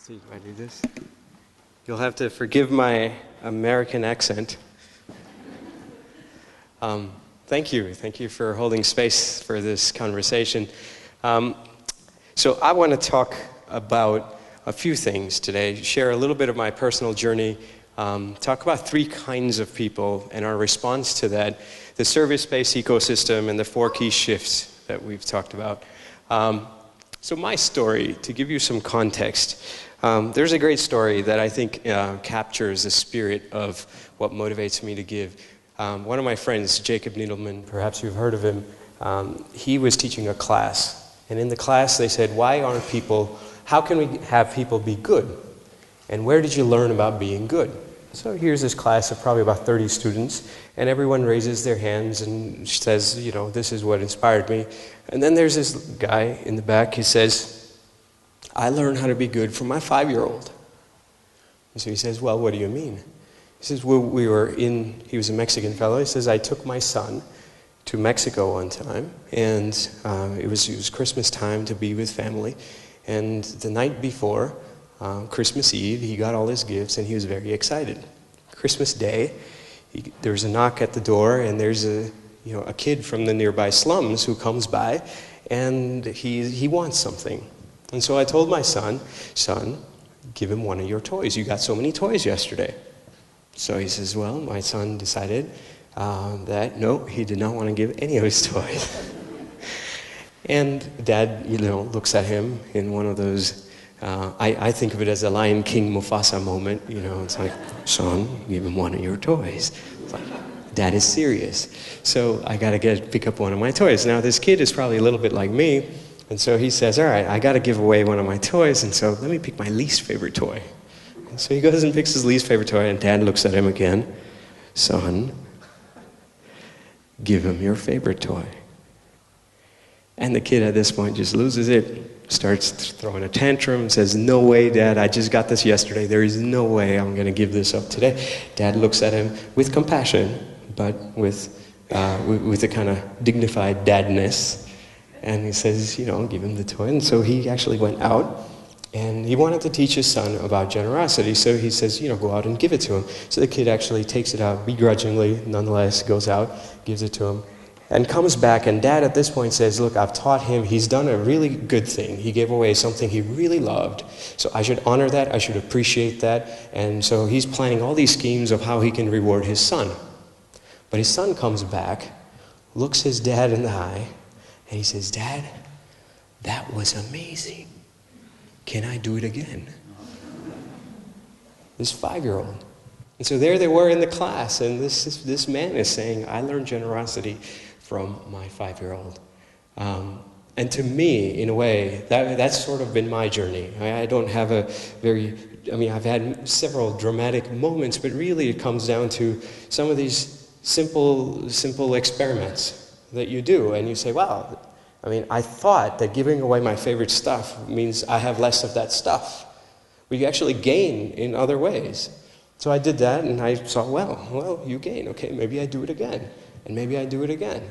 see if I do this. You'll have to forgive my American accent. Thank you for holding space for this conversation. So I want to talk about a few things today, share a little bit of my personal journey, talk about three kinds of people and our response to that, the service-based ecosystem, and the four key shifts that we've talked about. So my story, to give you some context, there's a great story that I think captures the spirit of what motivates me to give. One of my friends, Jacob Needleman, perhaps you've heard of him, he was teaching a class. And in the class they said, how can we have people be good? And where did you learn about being good? So here's this class of probably about 30 students, and everyone raises their hands and says, this is what inspired me. And then there's this guy in the back, he says, I learned how to be good from my 5-year-old. And so he says, well, what do you mean? He says, he was a Mexican fellow, he says, I took my son to Mexico one time, and it was Christmas time to be with family, and the night before, Christmas Eve, he got all his gifts and he was very excited. Christmas Day, there was a knock at the door, and there's a kid from the nearby slums who comes by, and he wants something. And so I told my son, give him one of your toys. You got so many toys yesterday. So he says, well, my son decided that no, he did not want to give any of his toys. And Dad, looks at him in one of those, I think of it as a Lion King Mufasa moment. It's like, son, give him one of your toys. It's like, Dad is serious. So I got to pick up one of my toys. Now this kid is probably a little bit like me, and so he says, all right, I got to give away one of my toys, and so let me pick my least favorite toy. And so he goes and picks his least favorite toy, and Dad looks at him again. Son, give him your favorite toy. And the kid at this point just loses it, starts throwing a tantrum, says, no way, Dad, I just got this yesterday. There is no way I'm going to give this up today. Dad looks at him with compassion, but with a kind of dignified dadness. And he says, give him the toy. And so he actually went out, and he wanted to teach his son about generosity. So he says, go out and give it to him. So the kid actually takes it out begrudgingly, nonetheless, goes out, gives it to him, and comes back, and Dad at this point says, look, I've taught him, he's done a really good thing. He gave away something he really loved. So I should honor that, I should appreciate that. And so he's planning all these schemes of how he can reward his son. But his son comes back, looks his dad in the eye, and he says, Dad, that was amazing. Can I do it again? This 5-year-old. And so there they were in the class, and this man is saying, I learned generosity from my 5-year-old. And to me, in a way, that's sort of been my journey. I don't have I've had several dramatic moments, but really it comes down to some of these simple experiments that you do, and you say, wow, I thought that giving away my favorite stuff means I have less of that stuff. But you actually gain in other ways. So I did that, and I saw, well, you gain. Okay, maybe I do it again, and maybe I do it again.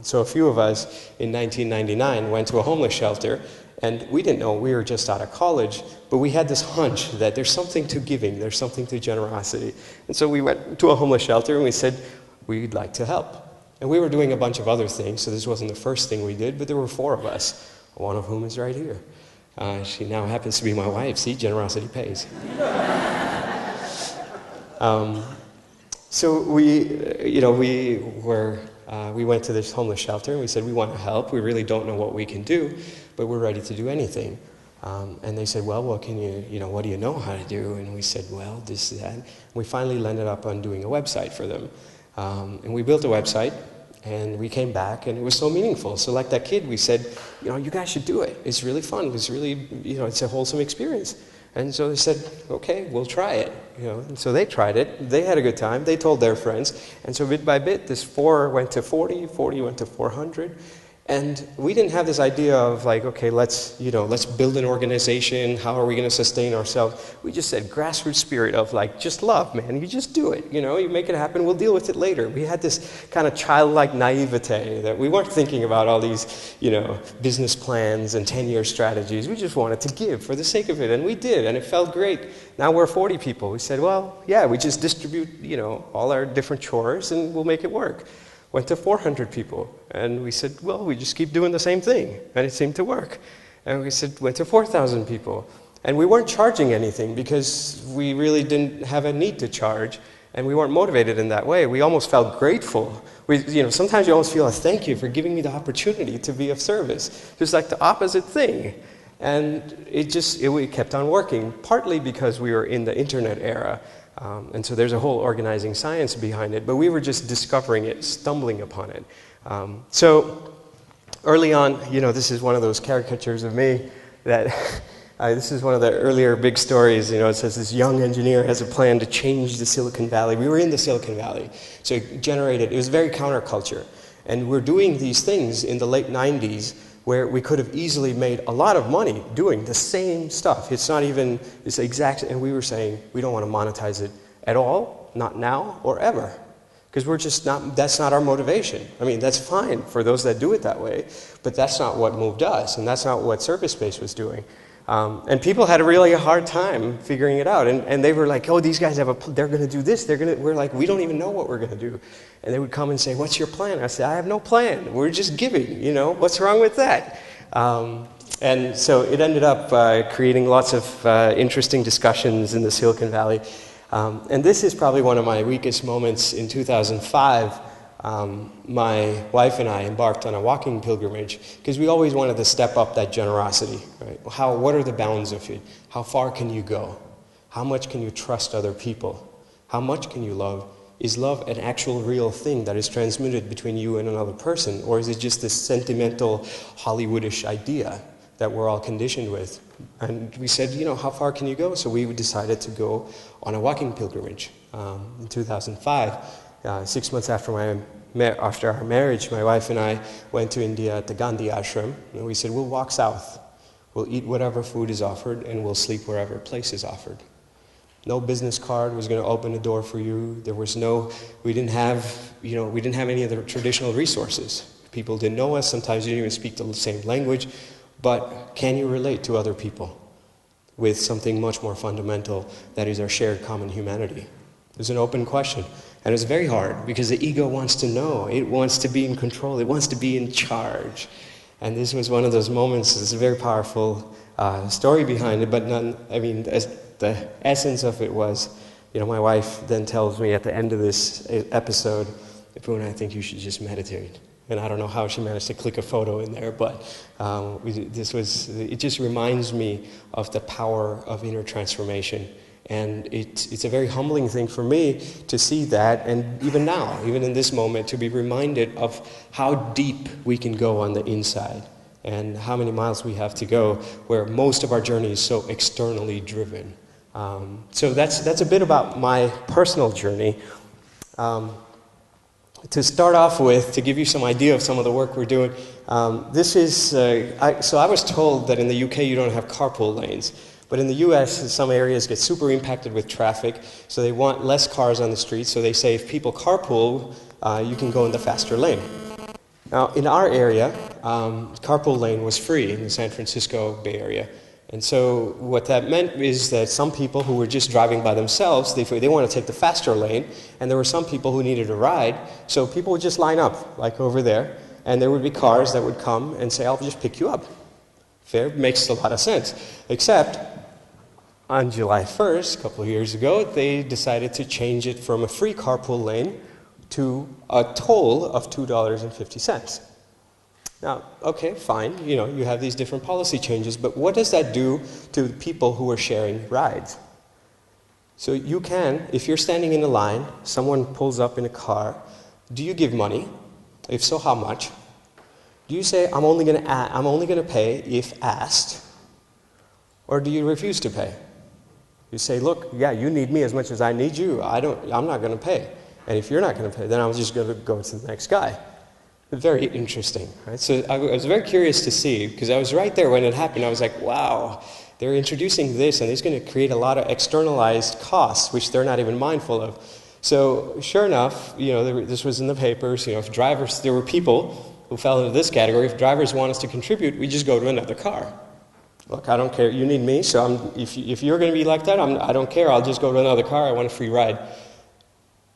So a few of us in 1999 went to a homeless shelter, and we didn't know, we were just out of college, but we had this hunch that there's something to giving, there's something to generosity. And so we went to a homeless shelter, and we said, we'd like to help. And we were doing a bunch of other things, so this wasn't the first thing we did, but there were 4 of us, one of whom is right here. She now happens to be my wife. See, generosity pays. So we went to this homeless shelter, and we said, we want to help. We really don't know what we can do, but we're ready to do anything. And they said, well, what can what do you know how to do? And we said, well, this, that. And we finally landed up on doing a website for them. And we built a website, and we came back, and it was so meaningful. So like that kid, we said, you guys should do it. It's really fun. It's really, it's a wholesome experience. And so they said, okay, we'll try it. And so they tried it. They had a good time. They told their friends. And so bit by bit, this 4 went to 40, 40 went to 400. And we didn't have this idea of like, okay, let's build an organization. How are we going to sustain ourselves? We just said grassroots spirit of like, just love, man. You just do it. You make it happen. We'll deal with it later. We had this kind of childlike naivete that we weren't thinking about all these, business plans and 10-year strategies. We just wanted to give for the sake of it, and we did, and it felt great. Now we're 40 people. We said, well, yeah, we just distribute, all our different chores, and we'll make it work. Went to 400 people, and we said, well, we just keep doing the same thing, and it seemed to work. And we said, went to 4,000 people, and we weren't charging anything because we really didn't have a need to charge, and we weren't motivated in that way. We almost felt grateful. Sometimes you almost feel a thank you for giving me the opportunity to be of service. Just like the opposite thing. And it kept on working, partly because we were in the internet era. And so there's a whole organizing science behind it, but we were just discovering it, stumbling upon it. So early on, this is one of those caricatures of me that this is one of the earlier big stories. It says this young engineer has a plan to change the Silicon Valley. We were in the Silicon Valley, so it was very counterculture. And we're doing these things in the late 90s where we could have easily made a lot of money doing the same stuff. It's not even this exact, and we were saying we don't want to monetize it at all, not now or ever, because that's not our motivation. I mean, that's fine for those that do it that way, but that's not what moved us, and that's not what Service-Based was doing. And people had a hard time figuring it out. And they were like, oh, these guys they're going to do this. We're like, we don't even know what we're going to do. And they would come and say, what's your plan? I said, I have no plan. We're just giving, what's wrong with that? And so it ended up creating lots of interesting discussions in the Silicon Valley. And this is probably one of my weakest moments. In 2005, my wife and I embarked on a walking pilgrimage because we always wanted to step up that generosity. Right? What are the bounds of it? How far can you go? How much can you trust other people? How much can you love? Is love an actual real thing that is transmitted between you and another person? Or is it just this sentimental Hollywoodish idea that we're all conditioned with? And we said, how far can you go? So we decided to go on a walking pilgrimage in 2005. 6 months after our marriage, my wife and I went to India at the Gandhi ashram, and we said, we'll walk south. We'll eat whatever food is offered, and we'll sleep wherever place is offered. No business card was going to open a door for you. We didn't have any of the traditional resources. People didn't know us. Sometimes you didn't even speak the same language. But can you relate to other people with something much more fundamental that is our shared common humanity? It's an open question. And it's very hard because the ego wants to know. It wants to be in control. It wants to be in charge. And this was one of those moments. It's a very powerful story behind it. But the essence of it was, my wife then tells me at the end of this episode, Nipun, I think you should just meditate. And I don't know how she managed to click a photo in there, but it just reminds me of the power of inner transformation. And it's a very humbling thing for me to see that, and even now, even in this moment, to be reminded of how deep we can go on the inside and how many miles we have to go, where most of our journey is so externally driven. So that's a bit about my personal journey. To start off with, to give you some idea of some of the work we're doing, so I was told that in the UK you don't have carpool lanes. But in the US, some areas get super impacted with traffic, so they want less cars on the street, so they say if people carpool, you can go in the faster lane. Now, in our area, carpool lane was free in the San Francisco Bay Area. And so what that meant is that some people who were just driving by themselves, they want to take the faster lane, and there were some people who needed a ride, so people would just line up, like over there, and there would be cars that would come and say, I'll just pick you up. Fair, makes a lot of sense, except on July 1st, a couple of years ago, they decided to change it from a free carpool lane to a toll of $2.50. Now, okay, fine, you have these different policy changes, but what does that do to people who are sharing rides? So you can, if you're standing in a line, someone pulls up in a car, do you give money? If so, how much? Do you say, I'm only going to pay if asked? Or do you refuse to pay? You say, look, yeah, you need me as much as I need you. I'm not going to pay. And if you're not going to pay, then I'm just going to go to the next guy. Very interesting, right? So I was very curious to see, because I was right there when it happened. I was like, wow, they're introducing this, and it's going to create a lot of externalized costs, which they're not even mindful of. So sure enough, this was in the papers. If drivers, there were people who fell into this category. If drivers want us to contribute, we just go to another car. Look, I don't care. You need me, so if you're going to be like that, I don't care. I'll just go to another car. I want a free ride.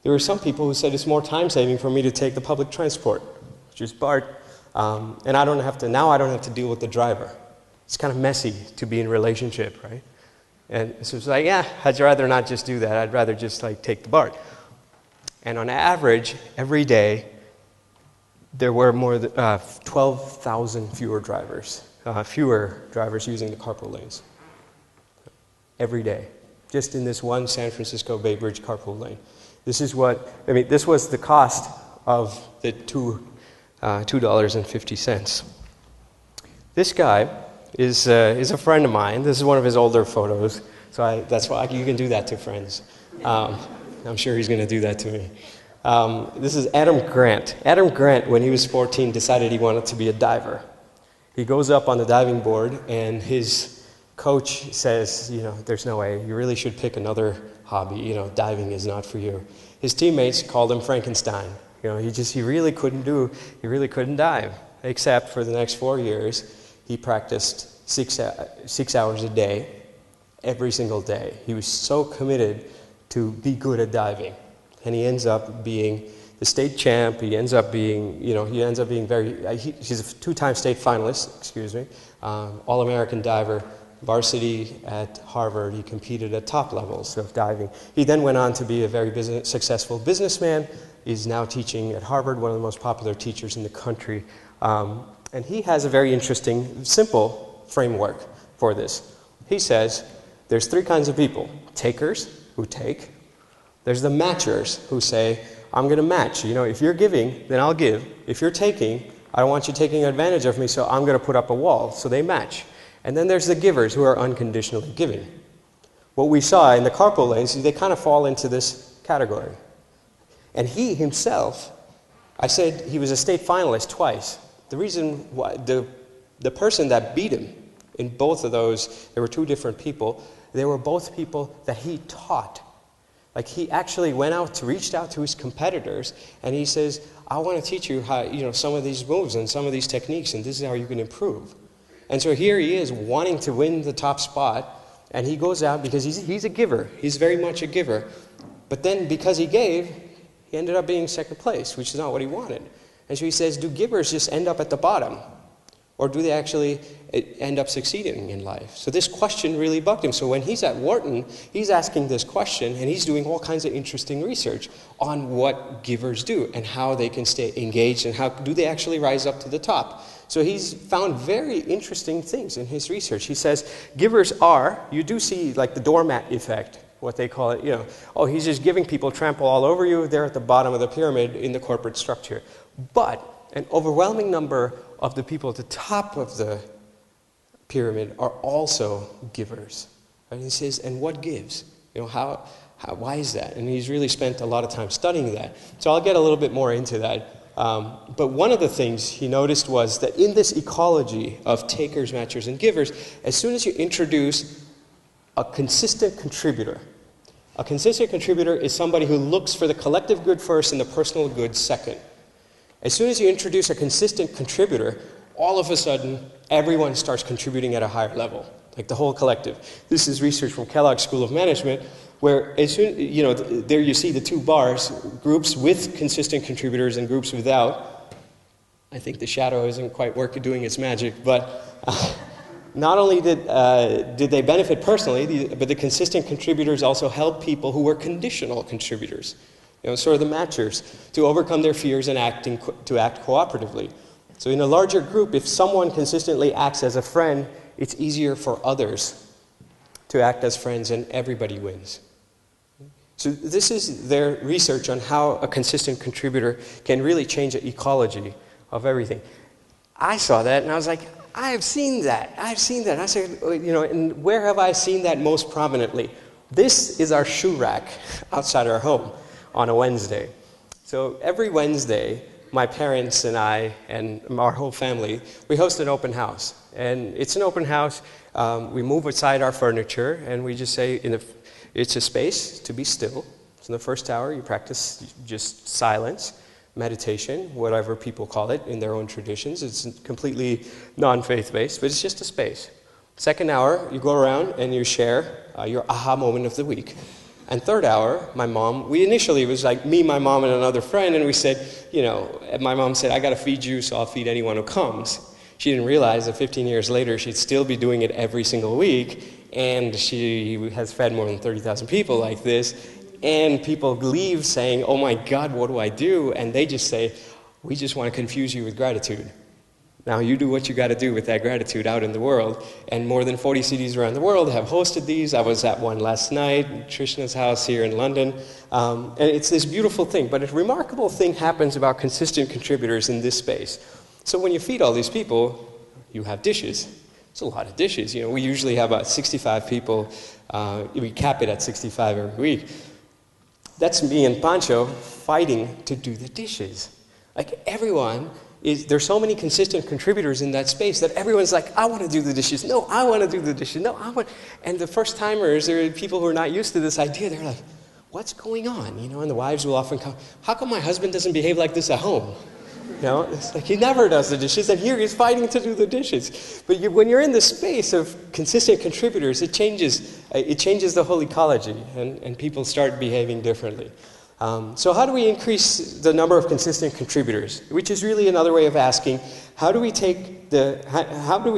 There were some people who said it's more time-saving for me to take the public transport, which is BART, and I don't have to deal with the driver. It's kind of messy to be in a relationship, right? And so it's like, yeah, I'd rather not just do that. I'd rather just take the BART. And on average, every day, there were more than 12,000 fewer drivers using the carpool lanes. Every day, just in this one San Francisco Bay Bridge carpool lane. This was the cost of the $2.50. This guy is a friend of mine. This is one of his older photos, so that's why you can do that to friends. I'm sure he's going to do that to me. This is Adam Grant. Adam Grant, when he was 14, decided he wanted to be a diver. He goes up on the diving board, and his coach says, there's no way. You really should pick another hobby. Diving is not for you. His teammates called him Frankenstein. He really couldn't dive. Except for the next 4 years, he practiced 6 hours a day, every single day. He was so committed to be good at diving. And he ends up being the state champ. He ends up being, he's a two-time state finalist, All-American diver, varsity at Harvard. He competed at top levels of diving. He then went on to be a very successful businessman. He's now teaching at Harvard, one of the most popular teachers in the country. And he has a very interesting, simple framework for this. He says there's 3 kinds of people: takers, who take. There's the matchers, who say, I'm going to match. If you're giving, then I'll give. If you're taking, I don't want you taking advantage of me, so I'm going to put up a wall. So they match. And then there's the givers, who are unconditionally giving. What we saw in the carpool lanes is they kind of fall into this category. And he himself, I said he was a state finalist twice. The reason why, the person that beat him in both of those, there were 2 different people. They were both people that he taught. He actually reached out to his competitors, and he says, I want to teach you how, some of these moves and some of these techniques, and this is how you can improve. And so here he is, wanting to win the top spot, and he goes out because he's a giver. He's very much a giver. But then because he gave, he ended up being second place, which is not what he wanted. And so he says, do givers just end up at the bottom? Or do they actually end up succeeding in life? So this question really bugged him. So when he's at Wharton, he's asking this question, and he's doing all kinds of interesting research on what givers do and how they can stay engaged and how do they actually rise up to the top. So he's found very interesting things in his research. He says givers you do see the doormat effect, what they call it, he's just giving people trample all over you. They're at the bottom of the pyramid in the corporate structure. But an overwhelming number of the people at the top of the pyramid are also givers. And he says, and what gives? Why is that? And he's really spent a lot of time studying that. So I'll get a little bit more into that. But one of the things he noticed was that in this ecology of takers, matchers, and givers, as soon as you introduce a consistent contributor is somebody who looks for the collective good first and the personal good second. As soon as you introduce a consistent contributor, all of a sudden, everyone starts contributing at a higher level, the whole collective. This is research from Kellogg School of Management, where there you see the 2 bars, groups with consistent contributors and groups without. I think the shadow isn't quite doing its magic, but not only did they benefit personally, but the consistent contributors also helped people who were conditional contributors. Sort of the matchers, to overcome their fears and to act cooperatively. So in a larger group, if someone consistently acts as a friend, it's easier for others to act as friends, and everybody wins. So this is their research on how a consistent contributor can really change the ecology of everything. I saw that, and I was like, I've seen that. I said, and where have I seen that most prominently? This is our shoe rack outside our home on a Wednesday. So every Wednesday, my parents and I and our whole family, we host an open house. And it's an open house. We move aside our furniture, and we just say, it's a space to be still. So in the first hour, you practice just silence, meditation, whatever people call it in their own traditions. It's completely non-faith-based, but it's just a space. Second hour, you go around and you share your aha moment of the week. And third hour, my mom, it was like me, my mom, and another friend, and we said, my mom said, I got to feed you, so I'll feed anyone who comes. She didn't realize that 15 years later, she'd still be doing it every single week, and she has fed more than 30,000 people like this, and people leave saying, oh my God, what do I do? And they just say, we just want to confuse you with gratitude. Now you do what you got to do with that gratitude out in the world, and more than 40 cities around the world have hosted these. I was at one last night, Trishna's house here in London, and it's this beautiful thing. But a remarkable thing happens about consistent contributors in this space. So when you feed all these people, you have dishes. It's a lot of dishes. We usually have about 65 people. We cap it at 65 every week. That's me and Pancho fighting to do the dishes. Like everyone. There's so many consistent contributors in that space that everyone's like, I want to do the dishes. No, I want to do the dishes. No, I want. And the first timers, there are people who are not used to this idea. They're like, what's going on? And the wives will often come, how come my husband doesn't behave like this at home? It's like he never does the dishes, and here he's fighting to do the dishes. But when you're in the space of consistent contributors, it changes the whole ecology, and people start behaving differently. So how do we increase the number of consistent contributors? Which is really another way of asking, how do we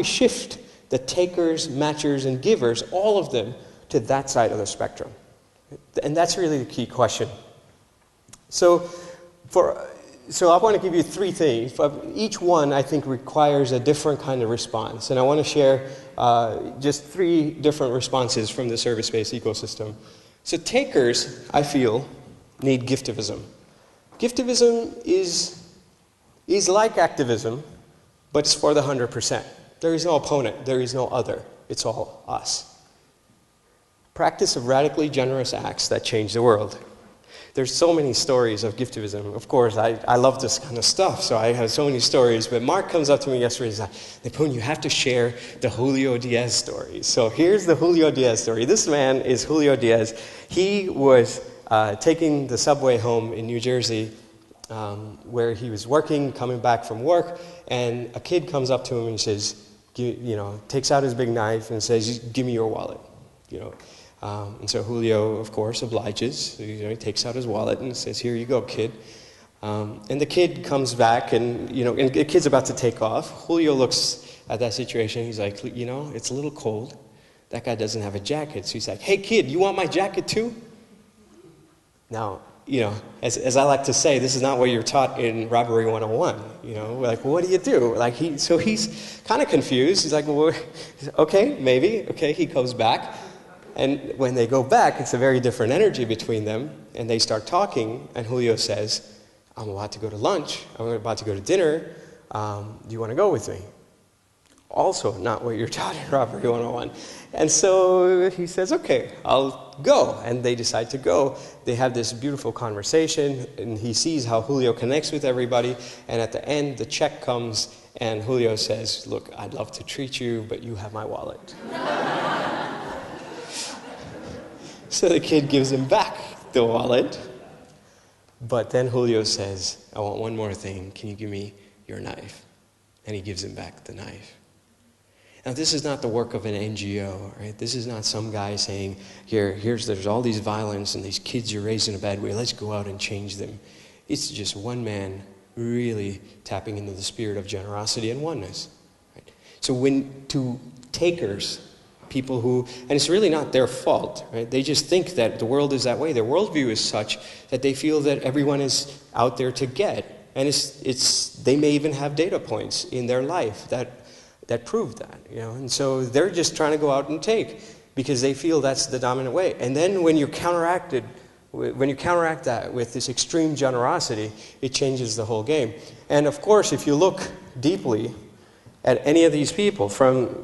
shift the takers, matchers, and givers, all of them, to that side of the spectrum? And that's really the key question. So I want to give you three things. Each one, I think, requires a different kind of response. And I want to share just three different responses from the service-based ecosystem. So takers, I feel, need giftivism. Giftivism is like activism, but it's for the 100%. There is no opponent. There is no other. It's all us. Practice of radically generous acts that change the world. There's so many stories of giftivism. Of course, I love this kind of stuff, so I have so many stories. But Mark comes up to me yesterday and says, Nipun, you have to share the Julio Diaz story. So here's the Julio Diaz story. This man is Julio Diaz. He was taking the subway home in New Jersey, where he was working, coming back from work, and a kid comes up to him and says, takes out his big knife and says, give me your wallet. And so Julio, of course, obliges. He takes out his wallet and says, here you go, kid. And the kid comes back, and the kid's about to take off. Julio looks at that situation. He's like, it's a little cold. That guy doesn't have a jacket. So he's like, hey, kid, you want my jacket too? Now, as I like to say, this is not what you're taught in Robbery 101. Like, what do you do? So he's kind of confused. He's like, well, okay, maybe. Okay, he goes back. And when they go back, it's a very different energy between them. And they start talking, and Julio says, I'm about to go to lunch. I'm about to go to dinner. Do you want to go with me? Also not what you're taught in Robbery 101. And so he says, okay, I'll go. And they decide to go. They have this beautiful conversation, and he sees how Julio connects with everybody. And at the end, the check comes, and Julio says, look, I'd love to treat you, but you have my wallet. So the kid gives him back the wallet. But then Julio says, I want one more thing. Can you give me your knife? And he gives him back the knife. Now, this is not the work of an NGO, right? This is not some guy saying, there's all these violence and these kids you're raised in a bad way. Let's go out and change them. It's just one man really tapping into the spirit of generosity and oneness. Right? So to takers, people who, and it's really not their fault, right? They just think that the world is that way. Their worldview is such that they feel that everyone is out there to get. And they may even have data points in their life that prove that, and so they're just trying to go out and take because they feel that's the dominant way. And then when you counteract that with this extreme generosity, it changes the whole game. And of course, if you look deeply at any of these people, from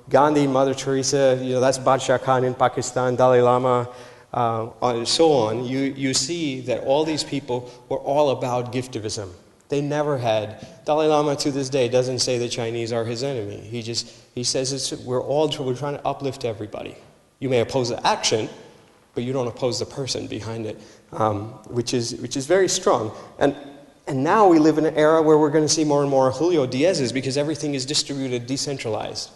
Gandhi, Mother Teresa, that's Badshah Khan in Pakistan, Dalai Lama, and so on, you see that all these people were all about giftivism. They never had. Dalai Lama to this day doesn't say the Chinese are his enemy. He says we're trying to uplift everybody. You may oppose the action, but you don't oppose the person behind it, which is very strong. And now we live in an era where we're going to see more and more Julio Diaz's because everything is distributed, decentralized.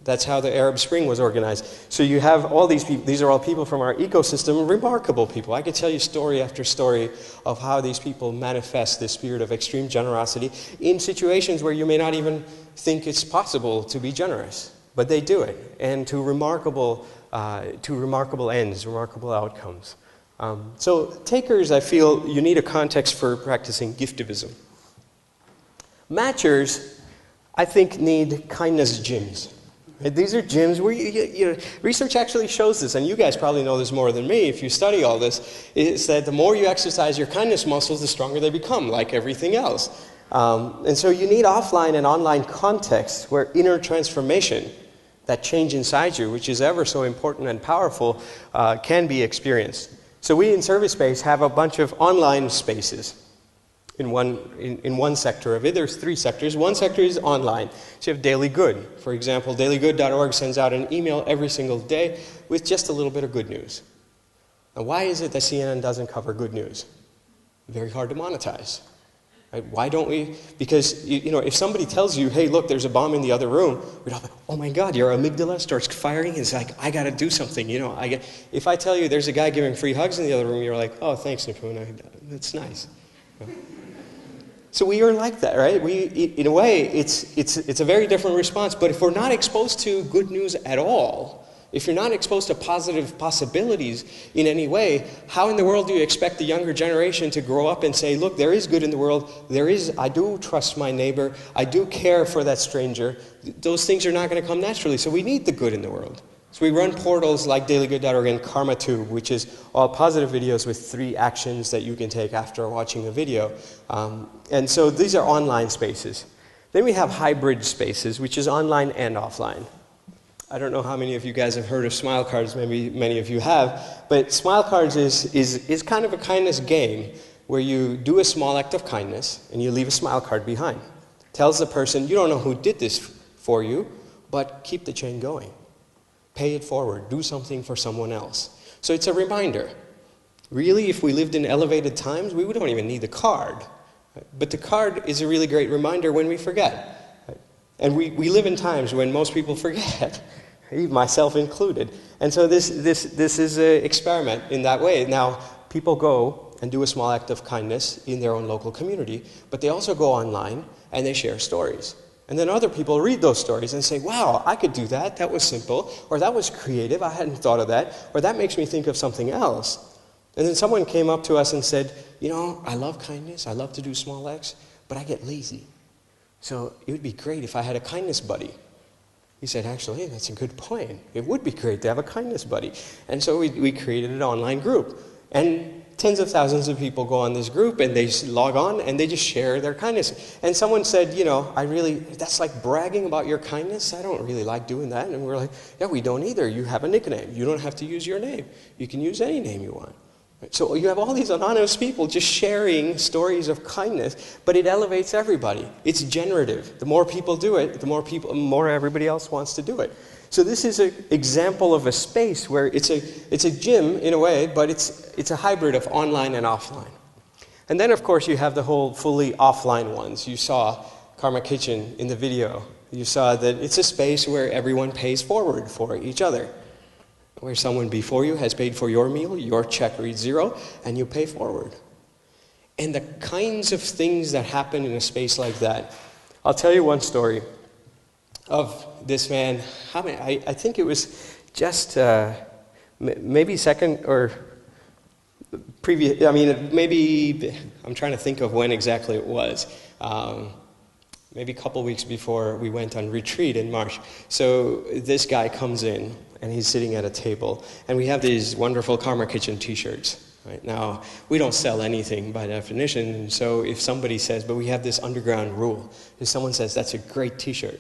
That's how the Arab Spring was organized. So you have all these people, these are all people from our ecosystem, remarkable people. I could tell you story after story of how these people manifest this spirit of extreme generosity in situations where you may not even think it's possible to be generous. But they do it, and to remarkable ends, remarkable outcomes. So takers, I feel, you need a context for practicing giftivism. Matchers, I think, need kindness gyms. Right? These are gyms where research actually shows this, and you guys probably know this more than me if you study all this, is that the more you exercise your kindness muscles, the stronger they become, like everything else. And so you need offline and online contexts where inner transformation, that change inside you, which is ever so important and powerful, can be experienced. So we in Service Space have a bunch of online spaces in one sector of it. There's 3 sectors. One sector is online. So you have Daily Good. For example, dailygood.org sends out an email every single day with just a little bit of good news. Now, why is it that CNN doesn't cover good news? Very hard to monetize. Right? Why don't we? Because if somebody tells you, hey, look, there's a bomb in the other room, we'd all be, oh my God, your amygdala starts firing. It's like, I got to do something. If I tell you there's a guy giving free hugs in the other room, you're like, oh, thanks, Nipun. That's nice. So we are like that, right? In a way, it's a very different response. But if we're not exposed to good news at all, if you're not exposed to positive possibilities in any way, how in the world do you expect the younger generation to grow up and say, look, there is good in the world, I do trust my neighbor, I do care for that stranger. Those things are not going to come naturally, so we need the good in the world. So we run portals like dailygood.org and KarmaTube, which is all positive videos with 3 actions that you can take after watching a video. And so these are online spaces. Then we have hybrid spaces, which is online and offline. I don't know how many of you guys have heard of Smile Cards, maybe many of you have, but Smile Cards is kind of a kindness game where you do a small act of kindness and you leave a smile card behind. Tells the person, you don't know who did this for you, but keep the chain going. Pay it forward. Do something for someone else. So it's a reminder. Really, if we lived in elevated times, we don't even need the card. But the card is a really great reminder when we forget. And we live in times when most people forget, myself included. And so this is an experiment in that way. Now, people go and do a small act of kindness in their own local community, but they also go online and they share stories. And then other people read those stories and say, wow, I could do that. That was simple. Or that was creative. I hadn't thought of that. Or that makes me think of something else. And then someone came up to us and said, I love kindness. I love to do small acts, but I get lazy. So it would be great if I had a kindness buddy. He said, actually, that's a good point. It would be great to have a kindness buddy. And so we created an online group. And tens of thousands of people go on this group and they log on and they just share their kindness. And someone said, that's like bragging about your kindness. I don't really like doing that. And we're like, yeah, we don't either. You have a nickname. You don't have to use your name. You can use any name you want. So you have all these anonymous people just sharing stories of kindness, but it elevates everybody. It's generative. The more people do it, the more everybody else wants to do it. So this is an example of a space where it's a gym in a way, but it's a hybrid of online and offline. And then, of course, you have the whole fully offline ones. You saw Karma Kitchen in the video. You saw that it's a space where everyone pays forward for each other. Where someone before you has paid for your meal, your check reads 0, and you pay forward. And the kinds of things that happen in a space like that. I'll tell you one story of this man. I think it was just maybe second or previous. Maybe I'm trying to think of when exactly it was. Maybe a couple weeks before we went on retreat in March. So this guy comes in, and he's sitting at a table, and we have these wonderful Karma Kitchen t-shirts. Right? Now, we don't sell anything by definition, so if somebody says, but we have this underground rule, if someone says, that's a great t-shirt,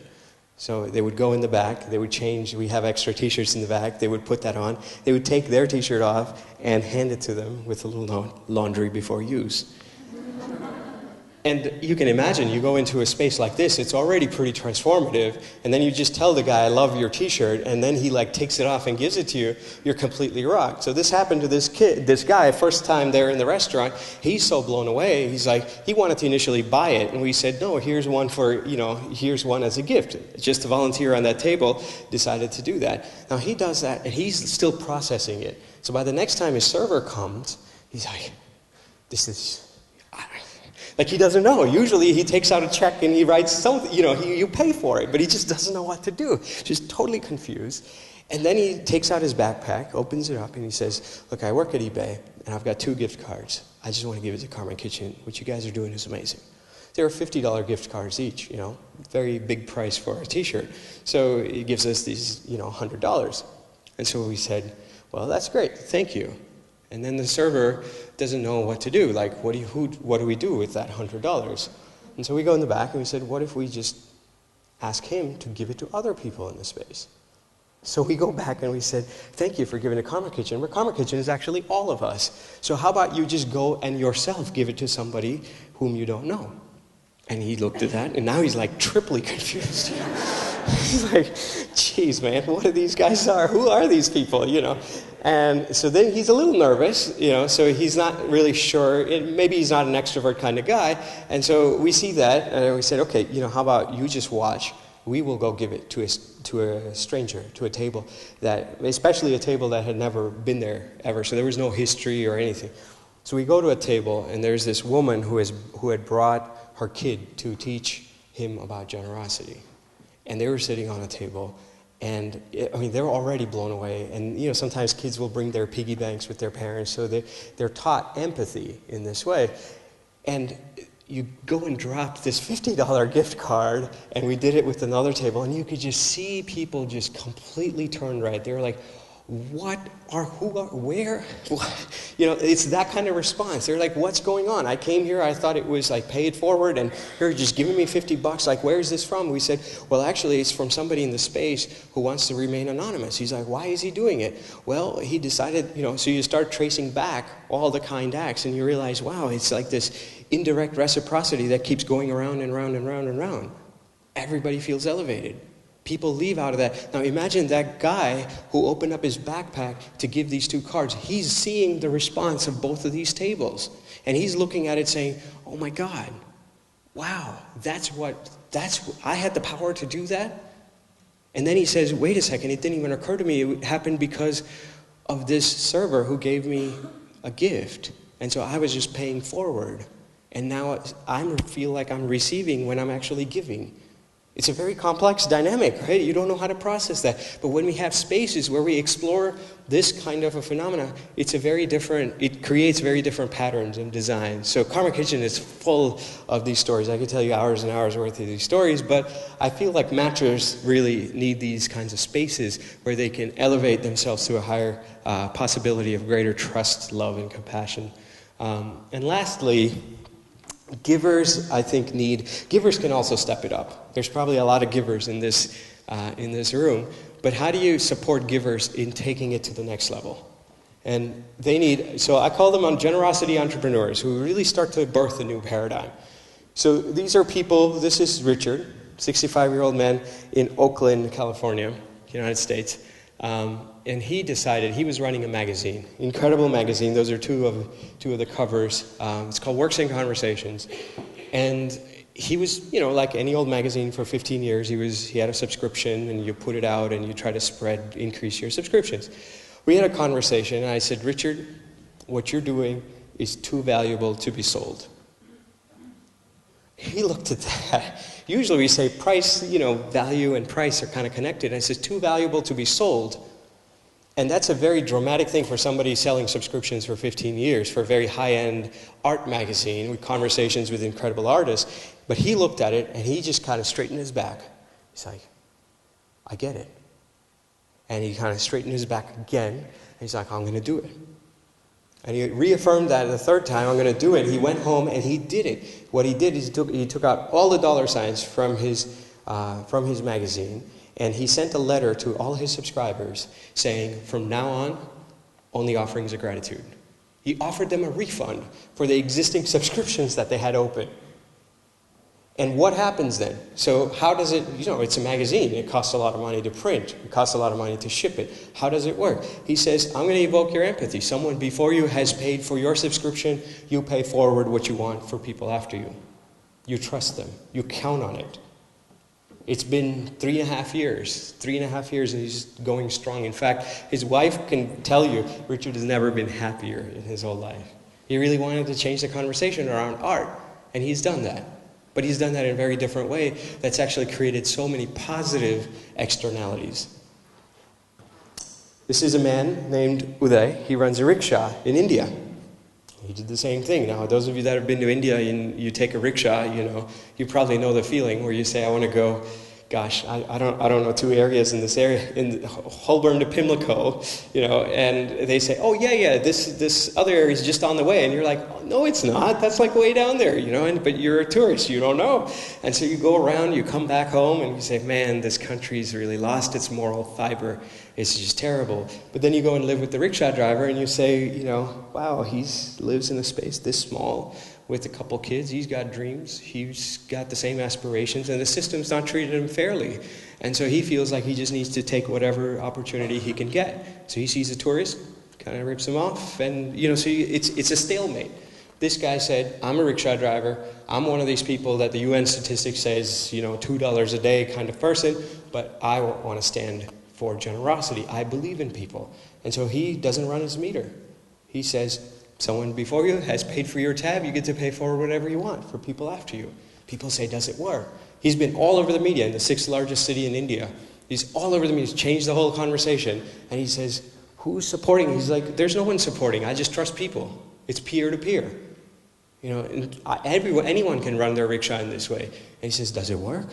so they would go in the back, they would change, we have extra t-shirts in the back, they would put that on, they would take their t-shirt off and hand it to them with a little laundry before use. And you can imagine, you go into a space like this, it's already pretty transformative, and then you just tell the guy, I love your t-shirt, and then he like takes it off and gives it to you, you're completely rocked. So this happened to this guy, first time there in the restaurant, he's so blown away, he's like, he wanted to initially buy it, and we said, no, here's one for, here's one as a gift. Just to volunteer on that table, decided to do that. Now he does that, and he's still processing it. So by the next time his server comes, he's like, like he doesn't know. Usually he takes out a check and he writes something, you pay for it, but he just doesn't know what to do. Just totally confused. And then he takes out his backpack, opens it up, and he says, look, I work at eBay, and I've got 2 gift cards. I just want to give it to Karma Kitchen. What you guys are doing is amazing. They were $50 gift cards each, very big price for a t-shirt. So he gives us these, $100. And so we said, well, that's great, thank you. And then the server doesn't know what to do. Like, what do we do with that $100? And so we go in the back and we said, what if we just ask him to give it to other people in the space? So we go back and we said, thank you for giving it to Karma Kitchen. But Karma Kitchen is actually all of us. So how about you just go and yourself give it to somebody whom you don't know? And he looked at that, and now he's like triply confused. He's like, geez, man, what are these guys are? Who are these people, And so then he's a little nervous, so he's not really sure. Maybe he's not an extrovert kind of guy. And so we see that, and we said, okay, how about you just watch? We will go give it to a stranger, to a table especially a table that had never been there ever. So there was no history or anything. So we go to a table, and there's this woman who had brought her kid to teach him about generosity. And they were sitting on a table, and they were already blown away. And sometimes kids will bring their piggy banks with their parents, so they're taught empathy in this way. And you go and drop this $50 gift card, and we did it with another table, and you could just see people just completely turn red. They were like, where? It's that kind of response. They're like, what's going on? I came here, I thought it was like pay it forward, and you're just giving me $50. Like, where is this from? We said, well, actually, it's from somebody in the space who wants to remain anonymous. He's like, why is he doing it? Well, he decided, so you start tracing back all the kind acts, and you realize, wow, it's like this indirect reciprocity that keeps going around and round and round and round. Everybody feels elevated. People leave out of that. Now imagine that guy who opened up his backpack to give these 2 cards. He's seeing the response of both of these tables. And he's looking at it saying, oh my God, wow, I had the power to do that? And then he says, wait a second, it didn't even occur to me. It happened because of this server who gave me a gift. And so I was just paying forward. And now I feel like I'm receiving when I'm actually giving. It's a very complex dynamic, right? You don't know how to process that. But when we have spaces where we explore this kind of a phenomena, it creates very different patterns and designs. So Karma Kitchen is full of these stories. I could tell you hours and hours worth of these stories, but I feel like matchers really need these kinds of spaces where they can elevate themselves to a higher possibility of greater trust, love, and compassion. And lastly, givers, I think, givers can also step it up. There's probably a lot of givers in this room, but how do you support givers in taking it to the next level? And so I call them generosity entrepreneurs who really start to birth a new paradigm. So these are people, this is Richard, 65-year-old man in Oakland, California, United States. And he decided, he was running a magazine, incredible magazine. Those are two of the covers. It's called Works and Conversations. And he was, like any old magazine for 15 years, he had a subscription, and you put it out and you try to increase your subscriptions. We had a conversation, and I said, Richard, what you're doing is too valuable to be sold. He looked at that. Usually we say price, value and price are kind of connected. And I said, too valuable to be sold. And that's a very dramatic thing for somebody selling subscriptions for 15 years for a very high-end art magazine with conversations with incredible artists. But he looked at it, and he just kind of straightened his back. He's like, I get it. And he kind of straightened his back again. And he's like, I'm going to do it. And he reaffirmed that the third time, I'm going to do it. He went home, and he did it. What he did is he took out all the dollar signs from his magazine, and he sent a letter to all his subscribers saying, from now on, only offerings of gratitude. He offered them a refund for the existing subscriptions that they had open. And what happens then? So how does it, it's a magazine. It costs a lot of money to print. It costs a lot of money to ship it. How does it work? He says, I'm going to evoke your empathy. Someone before you has paid for your subscription. You pay forward what you want for people after you. You trust them. You count on it. It's been 3.5 years. 3.5 years, and he's going strong. In fact, his wife can tell you Richard has never been happier in his whole life. He really wanted to change the conversation around art, and he's done that. But he's done that in a very different way that's actually created so many positive externalities. This is a man named Uday. He runs a rickshaw in India. He did the same thing. Now, those of you that have been to India and you take a rickshaw, you probably know the feeling where you say, I want to go, gosh, I don't know 2 areas in this area, in Holborn to Pimlico, and they say, oh yeah, this other area is just on the way, and you're like, oh, no, it's not. That's like way down there, but you're a tourist, you don't know, and so you go around, you come back home, and you say, man, this country's really lost its moral fiber. It's just terrible. But then you go and live with the rickshaw driver, and you say, wow, he lives in a space this small, with a couple kids, he's got dreams, he's got the same aspirations, and the system's not treated him fairly. And so he feels like he just needs to take whatever opportunity he can get. So he sees a tourist, kind of rips him off, and so it's a stalemate. This guy said, I'm a rickshaw driver, I'm one of these people that the UN statistics says, $2 a day kind of person, but I want to stand for generosity. I believe in people. And so he doesn't run his meter. He says, someone before you has paid for your tab, you get to pay for whatever you want for people after you. People say, does it work? He's been all over the media in the 6th largest city in India. He's all over the media. He's changed the whole conversation. And he says, who's supporting? He's like, there's no one supporting. I just trust people. It's peer-to-peer. And anyone can run their rickshaw in this way. And he says, does it work?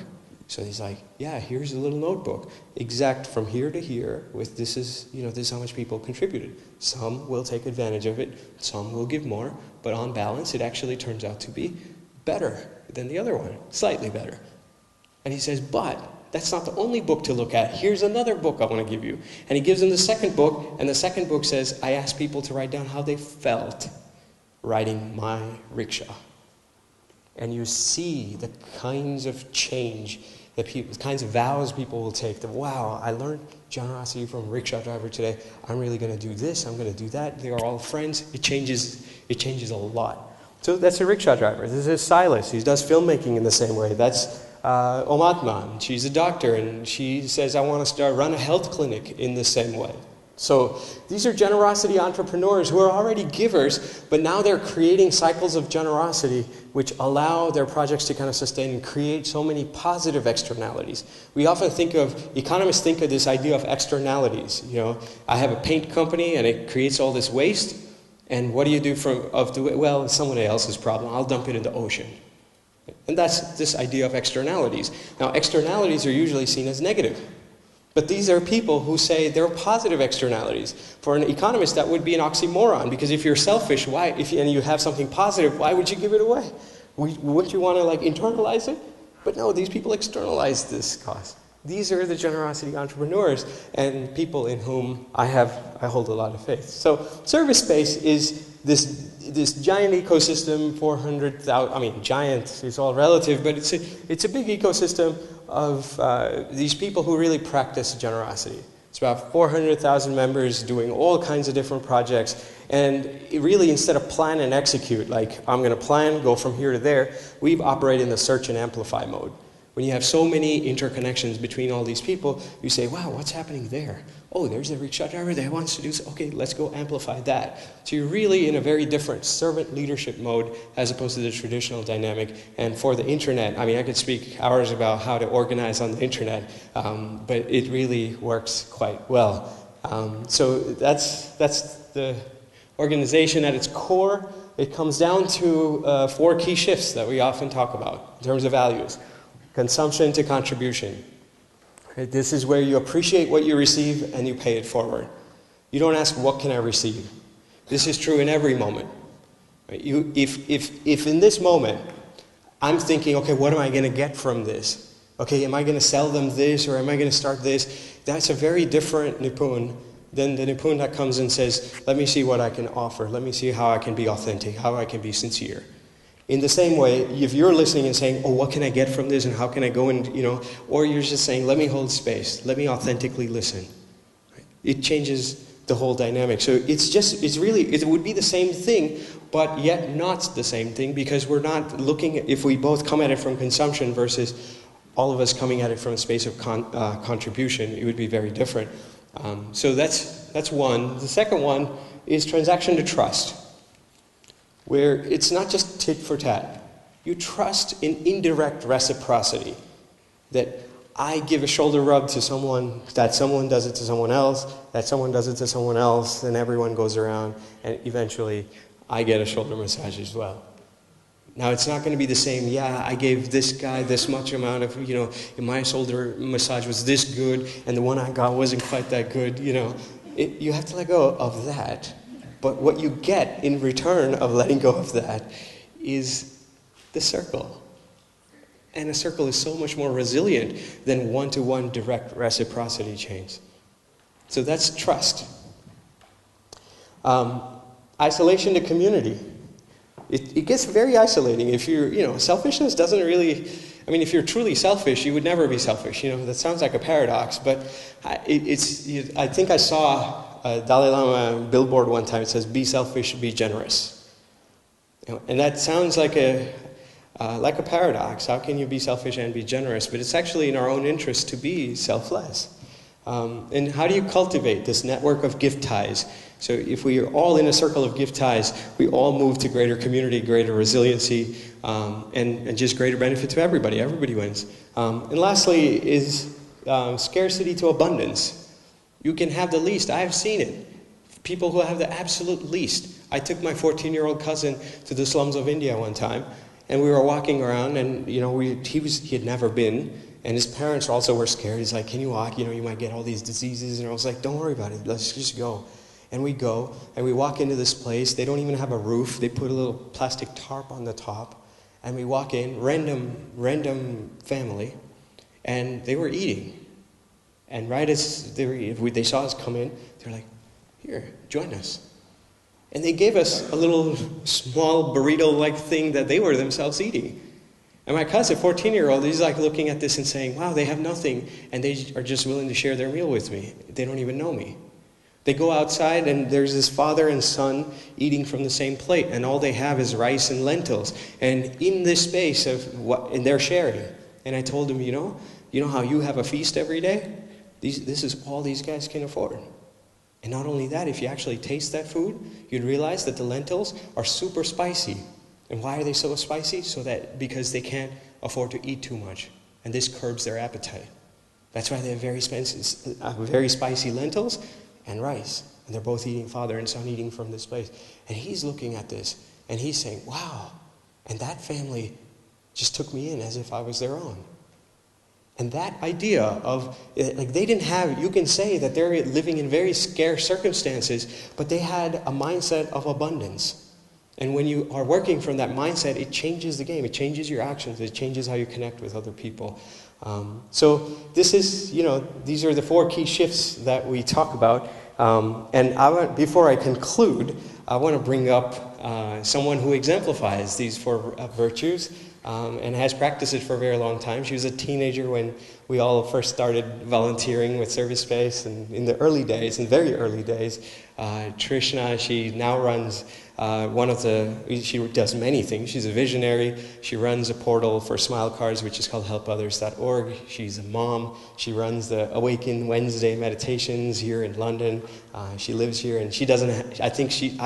So he's like, yeah, here's a little notebook, exact from here to here, with this is how much people contributed. Some will take advantage of it, some will give more, but on balance, it actually turns out to be better than the other one, slightly better. And he says, but that's not the only book to look at. Here's another book I want to give you. And he gives them the second book, and the second book says, I asked people to write down how they felt riding my rickshaw. And you see the kinds of change, the kinds of vows people will take. That, wow, I learned generosity from a rickshaw driver today. I'm really going to do this. I'm going to do that. They are all friends. It changes a lot. So that's a rickshaw driver. This is Silas. He does filmmaking in the same way. That's Omatman. She's a doctor, and she says, I want to run a health clinic in the same way. So these are generosity entrepreneurs who are already givers, but now they're creating cycles of generosity which allow their projects to kind of sustain and create so many positive externalities. We often economists think of this idea of externalities. I have a paint company and it creates all this waste, and what do you do well, it's someone else's problem. I'll dump it in the ocean. And that's this idea of externalities. Now, externalities are usually seen as negative. But these are people who say they're positive externalities. For an economist, that would be an oxymoron, because if you're selfish, and you have something positive, why would you give it away? Wouldn't you want to internalize it? But no, these people externalize this cost. These are the generosity entrepreneurs and people in whom I hold a lot of faith. So service space is this giant ecosystem, 400,000, giant is all relative, but it's a big ecosystem of these people who really practice generosity. It's about 400,000 members doing all kinds of different projects, and really instead of plan and execute, like I'm going to plan, go from here to there, we've operated in the search and amplify mode. When you have so many interconnections between all these people, you say, wow, what's happening there? Oh, there's a rickshaw driver that wants to do so. Okay, let's go amplify that. So you're really in a very different servant leadership mode as opposed to the traditional dynamic. And for the internet, I could speak hours about how to organize on the internet, but it really works quite well. So that's the organization at its core. It comes down to 4 key shifts that we often talk about in terms of values. Consumption to contribution. This is where you appreciate what you receive and you pay it forward. You don't ask, what can I receive? This is true in every moment. If in this moment, I'm thinking, okay, what am I going to get from this? Okay, am I going to sell them this, or am I going to start this? That's a very different Nipun than the Nipun that comes and says, let me see what I can offer. Let me see how I can be authentic, how I can be sincere. In the same way, if you're listening and saying, oh, what can I get from this and how can I go and, or you're just saying, let me hold space, let me authentically listen. It changes the whole dynamic. So it would be the same thing, but yet not the same thing, because we're not looking at, if we both come at it from consumption versus all of us coming at it from a space of contribution, it would be very different. So that's one. The second one is transaction to trust, where it's not just tit for tat. You trust in indirect reciprocity, that I give a shoulder rub to someone, that someone does it to someone else, that someone does it to someone else, and everyone goes around, and eventually I get a shoulder massage as well. Now, it's not going to be the same, I gave this guy this much amount of, and my shoulder massage was this good, and the one I got wasn't quite that good, You have to let go of that. But what you get in return of letting go of that is the circle. And a circle is so much more resilient than one-to-one direct reciprocity chains. So that's trust. Isolation to community. It gets very isolating. If you're, selfishness doesn't really, if you're truly selfish, you would never be selfish. That sounds like a paradox, but I think I saw a Dalai Lama billboard one time. It says, be selfish, be generous. And that sounds like a paradox. How can you be selfish and be generous? But it's actually in our own interest to be selfless. And how do you cultivate this network of gift ties? So if we are all in a circle of gift ties, we all move to greater community, greater resiliency, and just greater benefit to everybody. Everybody wins. And lastly is scarcity to abundance. You can have the least. I've seen it. People who have the absolute least. I took my 14-year-old cousin to the slums of India one time, and we were walking around, and he had never been, and his parents also were scared. He's like, can you walk? You might get all these diseases. And I was like, don't worry about it. Let's just go. And we go, and we walk into this place. They don't even have a roof. They put a little plastic tarp on the top, and we walk in, random family, and they were eating. And right as they saw us come in, they're like, here, join us. And they gave us a little small burrito-like thing that they were themselves eating. And my cousin, 14-year-old, he's like looking at this and saying, wow, they have nothing, and they are just willing to share their meal with me. They don't even know me. They go outside, and there's this father and son eating from the same plate, and all they have is rice and lentils. And in this space and they're sharing. And I told him, you know how you have a feast every day? This is all these guys can afford. And not only that, if you actually taste that food, you'd realize that the lentils are super spicy. And why are they so spicy? Because they can't afford to eat too much. And this curbs their appetite. That's why they have very spicy lentils and rice. And they're both eating, father and son eating from this place. And he's looking at this, and he's saying, wow. And that family just took me in as if I was their own. And that idea of, they didn't have, you can say that they're living in very scarce circumstances, but they had a mindset of abundance. And when you are working from that mindset, it changes the game. It changes your actions. It changes how you connect with other people. So this is, these are the 4 key shifts that we talk about. And before I conclude, I want to bring up someone who exemplifies these 4 virtues. And has practiced it for a very long time. She was a teenager when we all first started volunteering with Service Space, and in the very early days, Trishna, she now runs she does many things. She's a visionary. She runs a portal for Smile Cards, which is called helpothers.org. She's a mom. She runs the Awaken Wednesday meditations here in London. She lives here, and she doesn't, I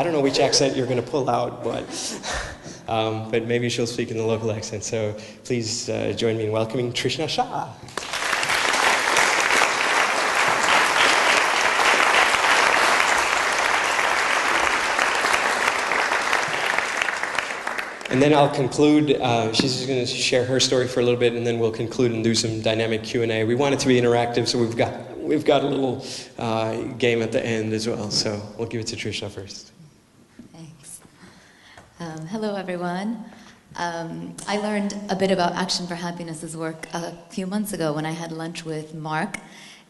don't know which accent you're going to pull out, but maybe she'll speak in the local accent. So please join me in welcoming Trishna Shah. And then I'll conclude. She's just going to share her story for a little bit, and then we'll conclude and do some dynamic Q&A. We want it to be interactive, so we've got a little game at the end as well. So we'll give it to Trishna first. Thanks. Hello, everyone. I learned a bit about Action for Happiness's work a few months ago when I had lunch with Mark.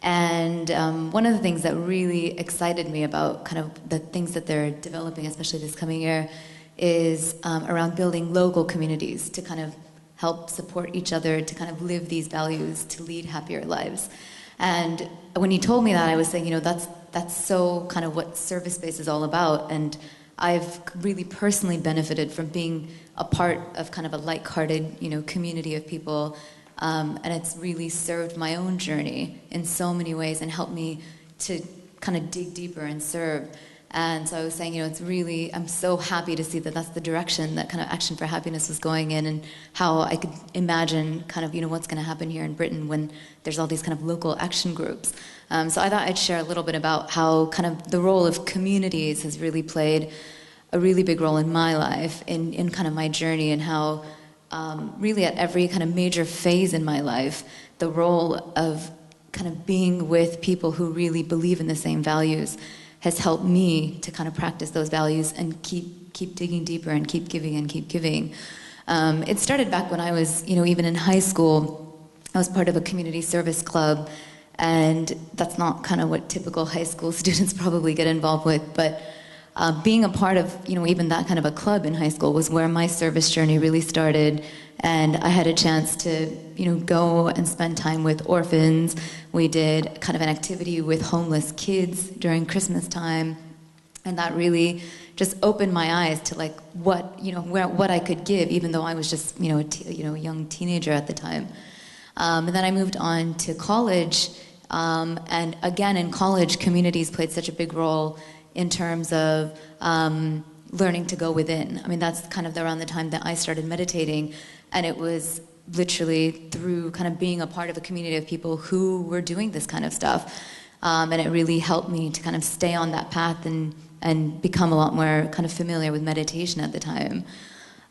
And one of the things that really excited me about kind of the things that they're developing, especially this coming year, is around building local communities to kind of help support each other, to kind of live these values, to lead happier lives. And when he told me that, I was saying, that's so kind of what service-based is all about. And I've really personally benefited from being a part of kind of a like-hearted, community of people. And it's really served my own journey in so many ways and helped me to kind of dig deeper and serve. And so I was saying, it's really, I'm so happy to see that that's the direction that kind of Action for Happiness was going in, and how I could imagine kind of, what's going to happen here in Britain when there's all these kind of local action groups. So I thought I'd share a little bit about how kind of the role of communities has really played a really big role in my life, in kind of my journey, and how really at every kind of major phase in my life, the role of kind of being with people who really believe in the same values has helped me to kind of practice those values and keep digging deeper and keep giving and keep giving. It started back when I was, even in high school. I was part of a community service club, and that's not kind of what typical high school students probably get involved with, but being a part of, even that kind of a club in high school was where my service journey really started. And I had a chance to, go and spend time with orphans. We did kind of an activity with homeless kids during Christmas time. And that really just opened my eyes to like what I could give, even though I was just, a young teenager at the time. And then I moved on to college. And again, in college, communities played such a big role in terms of learning to go within. I mean, that's kind of around the time that I started meditating, and it was literally through kind of being a part of a community of people who were doing this kind of stuff. And it really helped me to kind of stay on that path and become a lot more kind of familiar with meditation at the time.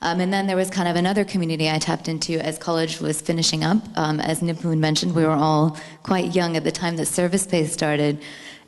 And then there was kind of another community I tapped into as college was finishing up. As Nipun mentioned, we were all quite young at the time that service-based started.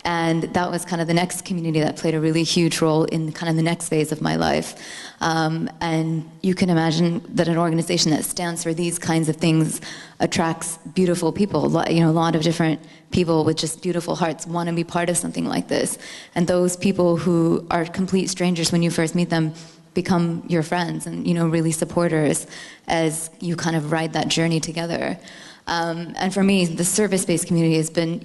And that was kind of the next community that played a really huge role in kind of the next phase of my life. And you can imagine that an organization that stands for these kinds of things attracts beautiful people. A lot of different people with just beautiful hearts want to be part of something like this. And those people who are complete strangers when you first meet them become your friends and, really supporters as you kind of ride that journey together. And for me, the service-based community has been,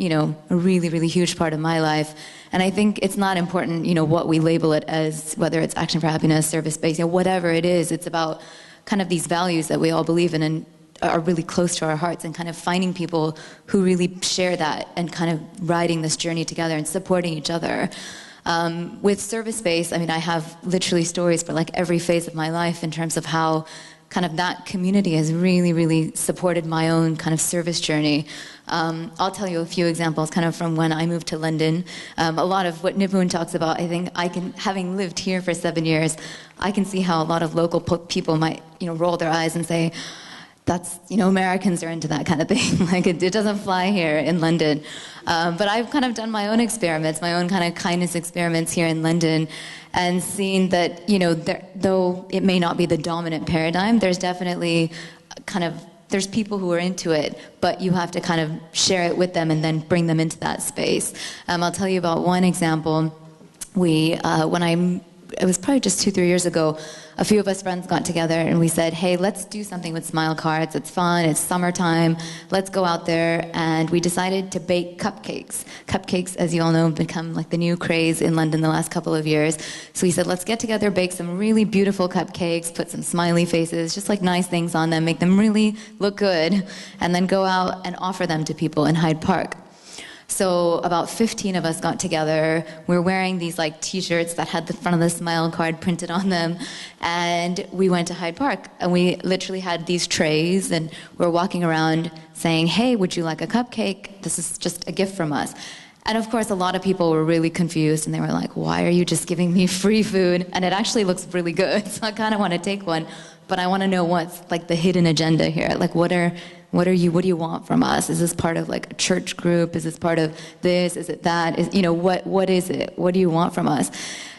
a really, really huge part of my life. And I think it's not important, what we label it as, whether it's Action for Happiness, service-based, whatever it is. It's about kind of these values that we all believe in and are really close to our hearts, and kind of finding people who really share that and kind of riding this journey together and supporting each other. With service-based, I mean, I have literally stories for like every phase of my life in terms of how kind of that community has really, really supported my own kind of service journey. I'll tell you a few examples kind of from when I moved to London. A lot of what Nipun talks about, I think having lived here for 7 years, I can see how a lot of local people might, roll their eyes and say, that's, Americans are into that kind of thing. Like it doesn't fly here in London. But I've kind of done my own experiments, my own kind of kindness experiments here in London, and seen that, though it may not be the dominant paradigm, there's definitely there's people who are into it, but you have to kind of share it with them and then bring them into that space. I'll tell you about one example. It was probably just 2-3 years ago, a few of us friends got together and we said, hey, let's do something with smile cards. It's fun, it's summertime, let's go out there. And we decided to bake cupcakes. Cupcakes, as you all know, have become like the new craze in London the last couple of years. So we said, let's get together, bake some really beautiful cupcakes, put some smiley faces, just like nice things on them, make them really look good, and then go out and offer them to people in Hyde Park. So about 15 of us got together. We're wearing these like t-shirts that had the front of the smile card printed on them. And we went to Hyde Park and we literally had these trays and we're walking around saying, hey, would you like a cupcake? This is just a gift from us. And of course, a lot of people were really confused and they were like, why are you just giving me free food? And it actually looks really good. So I kind of want to take one, but I want to know what's like the hidden agenda here. Like what do you want from us? Is this part of like a church group? Is this part of this? Is it that? What is it? What do you want from us?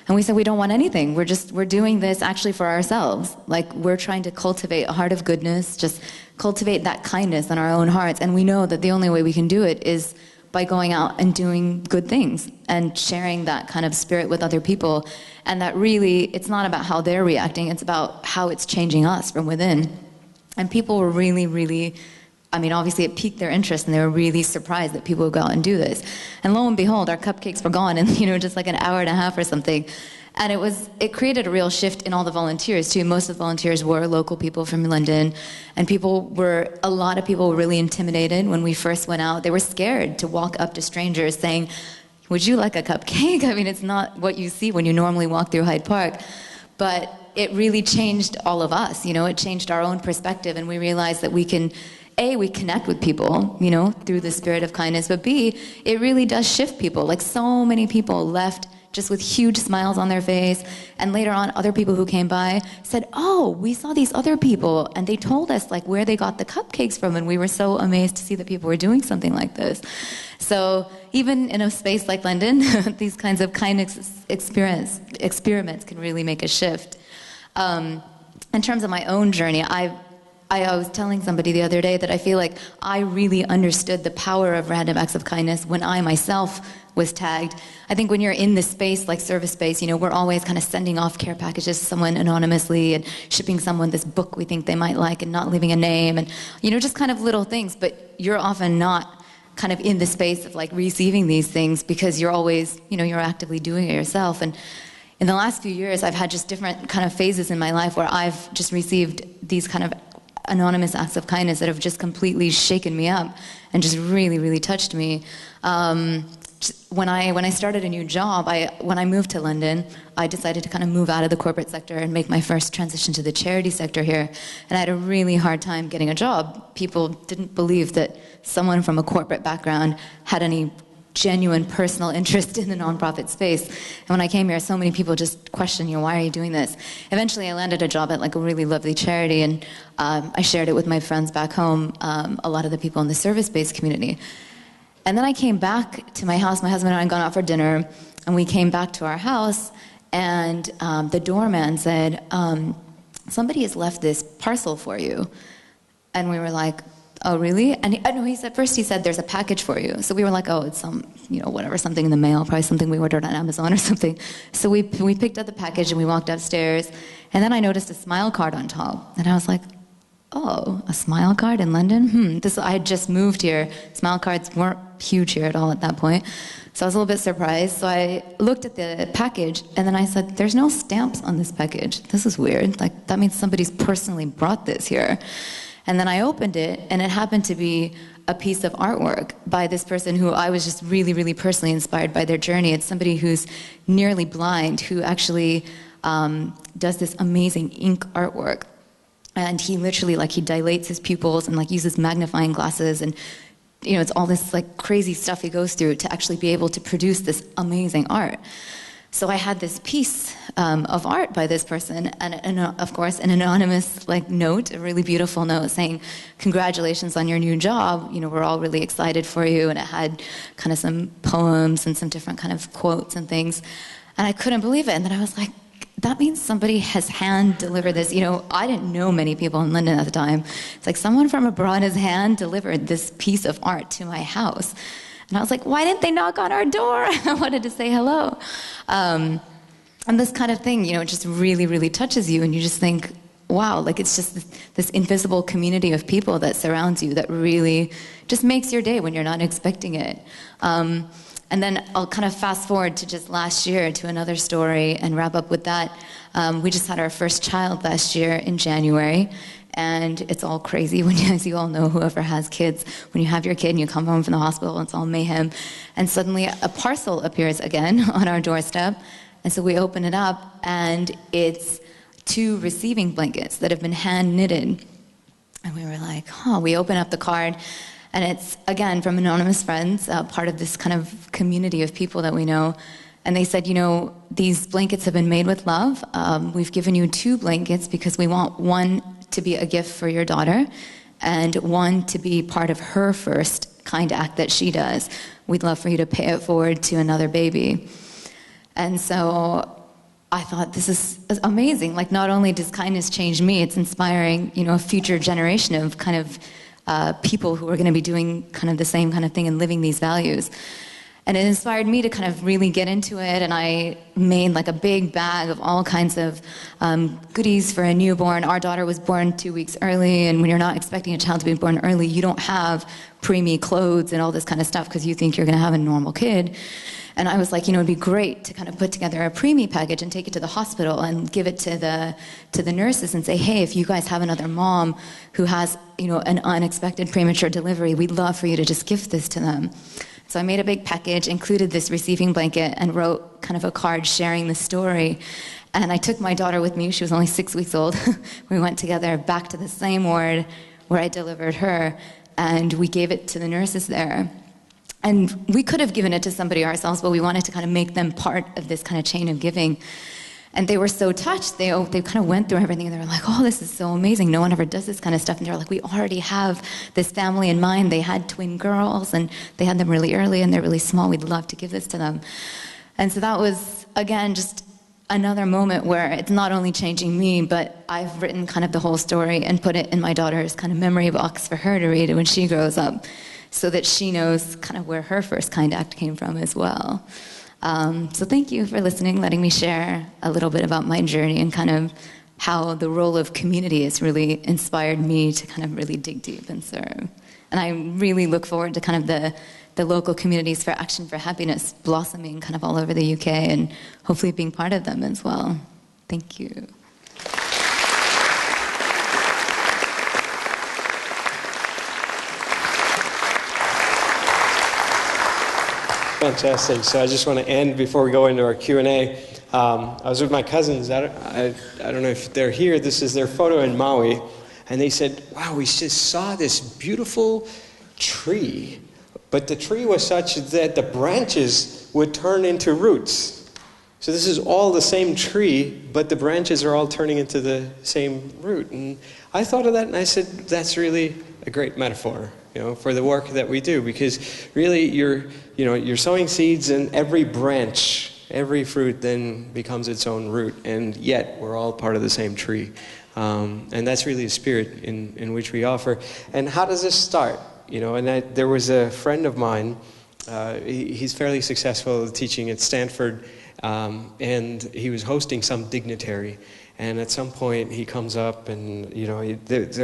And we said, we don't want anything. We're doing this actually for ourselves. Like we're trying to cultivate a heart of goodness, just cultivate that kindness in our own hearts. And we know that the only way we can do it is by going out and doing good things and sharing that kind of spirit with other people. And that really, it's not about how they're reacting, it's about how it's changing us from within. And people were really, really, I mean, obviously it piqued their interest, and they were really surprised that people would go out and do this. And lo and behold, our cupcakes were gone in, just like an hour and a half or something. And it created a real shift in all the volunteers too. Most of the volunteers were local people from London, and a lot of people were really intimidated when we first went out. They were scared to walk up to strangers saying, "Would you like a cupcake?" I mean, it's not what you see when you normally walk through Hyde Park, but it really changed all of us. It changed our own perspective, and we realized that we can, A, we connect with people, through the spirit of kindness, but B, it really does shift people. Like, so many people left just with huge smiles on their face, and later on, other people who came by said, "Oh, we saw these other people, and they told us like where they got the cupcakes from, and we were so amazed to see that people were doing something like this." So even in a space like London, these kinds of kindness experiments can really make a shift. In terms of my own journey, I was telling somebody the other day that I feel like I really understood the power of random acts of kindness when I myself was tagged. I think when you're in this space, like service space, we're always kind of sending off care packages to someone anonymously and shipping someone this book we think they might like and not leaving a name and, just kind of little things. But you're often not kind of in the space of like receiving these things because you're always, you're actively doing it yourself. And in the last few years, I've had just different kind of phases in my life where I've just received these kind of anonymous acts of kindness that have just completely shaken me up and just really, really touched me. When I started a new job, when I moved to London, I decided to kind of move out of the corporate sector and make my first transition to the charity sector here. And I had a really hard time getting a job. People didn't believe that someone from a corporate background had any genuine personal interest in the nonprofit space. And when I came here, so many people just questioned, why are you doing this? Eventually, I landed a job at like a really lovely charity, and I shared it with my friends back home, a lot of the people in the service-based community. And then I came back to my house. My husband and I had gone out for dinner, and we came back to our house, and the doorman said, "Somebody has left this parcel for you." And we were like, "Oh, really?" And he said, "There's a package for you." So we were like, "Oh, it's some, whatever, something in the mail, probably something we ordered on Amazon or something." So we picked up the package and we walked upstairs, and then I noticed a smile card on top, and I was like, "Oh, a smile card in London? I had just moved here. Smile cards weren't huge here at all at that point." So I was a little bit surprised. So I looked at the package, and then I said, "There's no stamps on this package. This is weird. Like, that means somebody's personally brought this here." And then I opened it, and it happened to be a piece of artwork by this person who I was just really, really personally inspired by their journey. It's somebody who's nearly blind, who actually does this amazing ink artwork. And he literally, he dilates his pupils and, uses magnifying glasses, and, it's all this, crazy stuff he goes through to actually be able to produce this amazing art. So I had this piece of art by this person, and of course, an anonymous note, a really beautiful note saying, "Congratulations on your new job. We're all really excited for you." And it had kind of some poems and some different kind of quotes and things. And I couldn't believe it. And then I was like, that means somebody has hand-delivered this. I didn't know many people in London at the time. It's like someone from abroad has hand-delivered this piece of art to my house. And I was like, why didn't they knock on our door? I wanted to say hello. And this kind of thing, it just really, really touches you. And you just think, wow, it's just this invisible community of people that surrounds you that really just makes your day when you're not expecting it. And then I'll kind of fast forward to just last year to another story and wrap up with that. We just had our first child last year in January. And it's all crazy when, as you all know, whoever has kids, when you have your kid and you come home from the hospital, it's all mayhem. And suddenly a parcel appears again on our doorstep. And so we open it up, and it's 2 receiving blankets that have been hand knitted. And we were like, we open up the card, and it's, again, from anonymous friends, part of this kind of community of people that we know. And they said, these blankets have been made with love. We've given you 2 blankets because we want one to be a gift for your daughter, and one to be part of her first kind act that she does. We'd love for you to pay it forward to another baby. And so I thought, this is amazing. Not only does kindness change me, it's inspiring, a future generation of kind of people who were going to be doing kind of the same kind of thing and living these values. And it inspired me to kind of really get into it, and I made like a big bag of all kinds of goodies for a newborn. Our daughter was born 2 weeks early, and when you're not expecting a child to be born early, you don't have preemie clothes and all this kind of stuff because you think you're going to have a normal kid. And I was like, it'd be great to kind of put together a preemie package and take it to the hospital and give it to the nurses and say, hey, if you guys have another mom who has, an unexpected premature delivery, we'd love for you to just gift this to them. So I made a big package, included this receiving blanket, and wrote kind of a card sharing the story. And I took my daughter with me. She was only 6 weeks old. We went together back to the same ward where I delivered her, and we gave it to the nurses there. And we could have given it to somebody ourselves, but we wanted to kind of make them part of this kind of chain of giving. And they were so touched. They kind of went through everything, and they were like, oh, this is so amazing. No one ever does this kind of stuff. And they were like, we already have this family in mind. They had twin girls, and they had them really early, and they're really small. We'd love to give this to them. And so that was, again, just another moment where it's not only changing me, but I've written kind of the whole story and put it in my daughter's kind of memory box for her to read when she grows up, so that she knows kind of where her first kind act came from as well. So thank you for listening, letting me share a little bit about my journey and kind of how the role of community has really inspired me to kind of really dig deep and serve. And I really look forward to kind of the local communities for Action for Happiness blossoming kind of all over the UK and hopefully being part of them as well. Thank you. Fantastic. So I just want to end before we go into our Q&A. I was with my cousins. I don't know if they're here. This is their photo in Maui. And they said, wow, we just saw this beautiful tree. But the tree was such that the branches would turn into roots. So this is all the same tree, but the branches are all turning into the same root. And I thought of that, and I said, that's really a great metaphor, for the work that we do, because really you're sowing seeds, and every branch, every fruit then becomes its own root, and yet we're all part of the same tree. And that's really the spirit in which we offer. And how does this start? There was a friend of mine, he's fairly successful teaching at Stanford, and he was hosting some dignitary. And at some point he comes up, and they've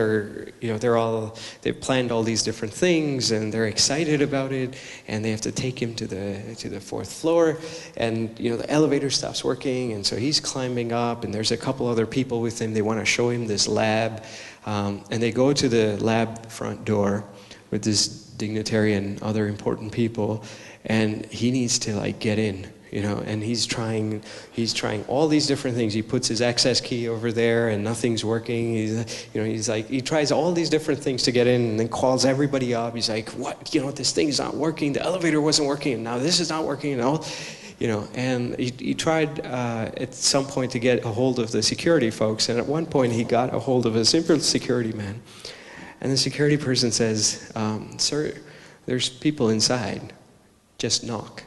planned all these different things, and they're excited about it, and they have to take him to the fourth floor, and the elevator stops working, and so he's climbing up, and there's a couple other people with him. They want to show him this lab, and they go to the lab front door with this dignitary and other important people, and he needs to get in. And he's trying all these different things. He puts his access key over there, and nothing's working. He tries all these different things to get in, and then calls everybody up. He's like, what? This thing's not working. The elevator wasn't working, and now this is not working, And he tried at some point to get a hold of the security folks, and at one point he got a hold of a simple security man. And the security person says, sir, there's people inside. Just knock.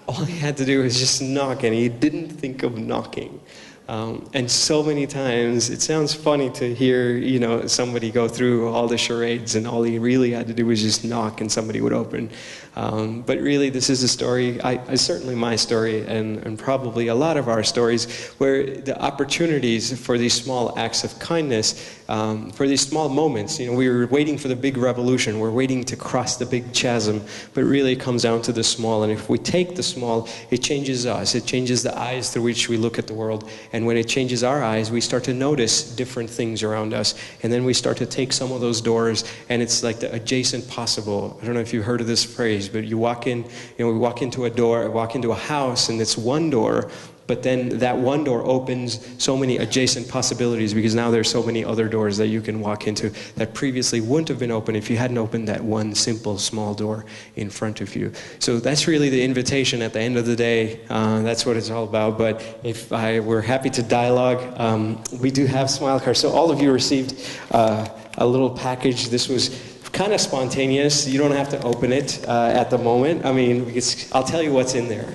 All he had to do was just knock, and he didn't think of knocking. And so many times, it sounds funny to hear, somebody go through all the charades, and all he really had to do was just knock, and somebody would open. But really, this is a story, certainly my story, and probably a lot of our stories, where the opportunities for these small acts of kindness, for these small moments, we were waiting for the big revolution, we're waiting to cross the big chasm, but really it comes down to the small. And if we take the small, it changes us, it changes the eyes through which we look at the world. And when it changes our eyes, we start to notice different things around us. And then we start to take some of those doors, and it's like the adjacent possible. I don't know if you've heard of this phrase, but you walk in, we walk into a house, and it's one door, but then that one door opens so many adjacent possibilities, because now there's so many other doors that you can walk into that previously wouldn't have been open if you hadn't opened that one simple small door in front of you. So that's really the invitation at the end of the day. That's what it's all about. But we're happy to dialogue. We do have smile cards. So all of you received a little package. This was kind of spontaneous. You don't have to open it at the moment. I mean, I'll tell you what's in there.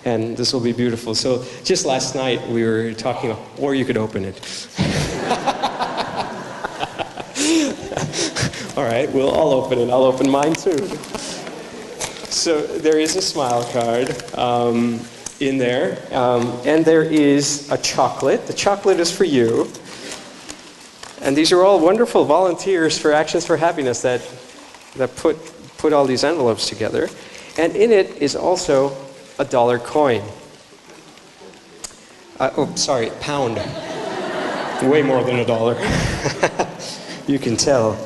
And this will be beautiful. So just last night we were talking, or you could open it. All right, we'll all open it. I'll open mine too. So there is a smile card in there, and there is a chocolate. The chocolate is for you. And these are all wonderful volunteers for Actions for Happiness that put all these envelopes together. And in it is also a dollar coin. Pound. Way more than $1. You can tell.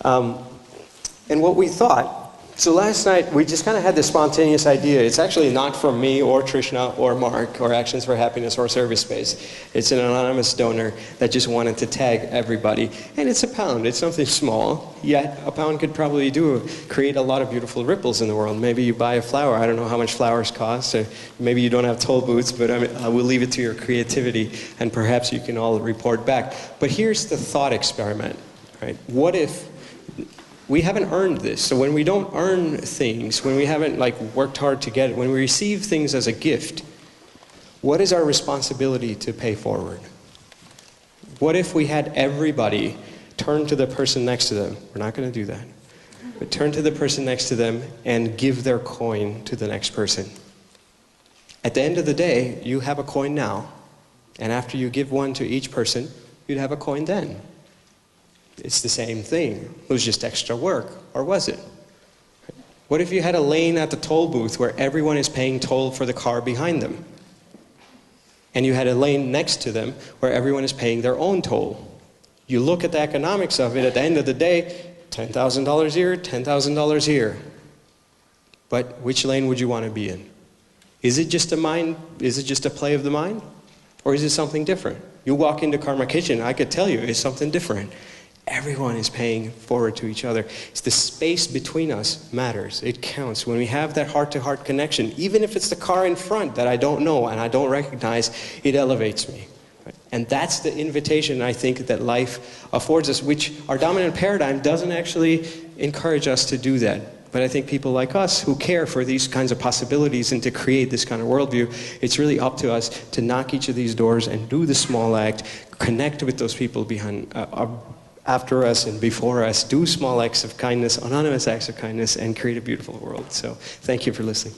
And what we thought, so last night we just kind of had this spontaneous idea. It's actually not from me or Trishna or Mark or Actions for Happiness or Service Space. It's an anonymous donor that just wanted to tag everybody. And it's a pound. It's something small, yet a pound could probably create a lot of beautiful ripples in the world. Maybe you buy a flower. I don't know how much flowers cost. Or maybe you don't have toll booths, but I will leave it to your creativity, and perhaps you can all report back. But here's the thought experiment. Right? What if we haven't earned this? So when we don't earn things, when we haven't worked hard to get it, when we receive things as a gift, what is our responsibility to pay forward? What if we had everybody turn to the person next to them? We're not going to do that. But turn to the person next to them and give their coin to the next person. At the end of the day, you have a coin now, and after you give one to each person, you'd have a coin then. It's the same thing. It was just extra work, or was it? What if you had a lane at the toll booth where everyone is paying toll for the car behind them? And you had a lane next to them where everyone is paying their own toll. You look at the economics of it, at the end of the day, $10,000 here, $10,000 here. But which lane would you want to be in? Is it just a play of the mind? Or is it something different? You walk into Karma Kitchen, I could tell you it's something different. Everyone is paying forward to each other. It's the space between us matters. It counts. When we have that heart-to-heart connection, even if it's the car in front that I don't know and I don't recognize, it elevates me. And that's the invitation, I think, that life affords us, which our dominant paradigm doesn't actually encourage us to do that. But I think people like us who care for these kinds of possibilities and to create this kind of worldview, it's really up to us to knock each of these doors and do the small act, connect with those people behind after us and before us, do small acts of kindness, anonymous acts of kindness, and create a beautiful world. So thank you for listening.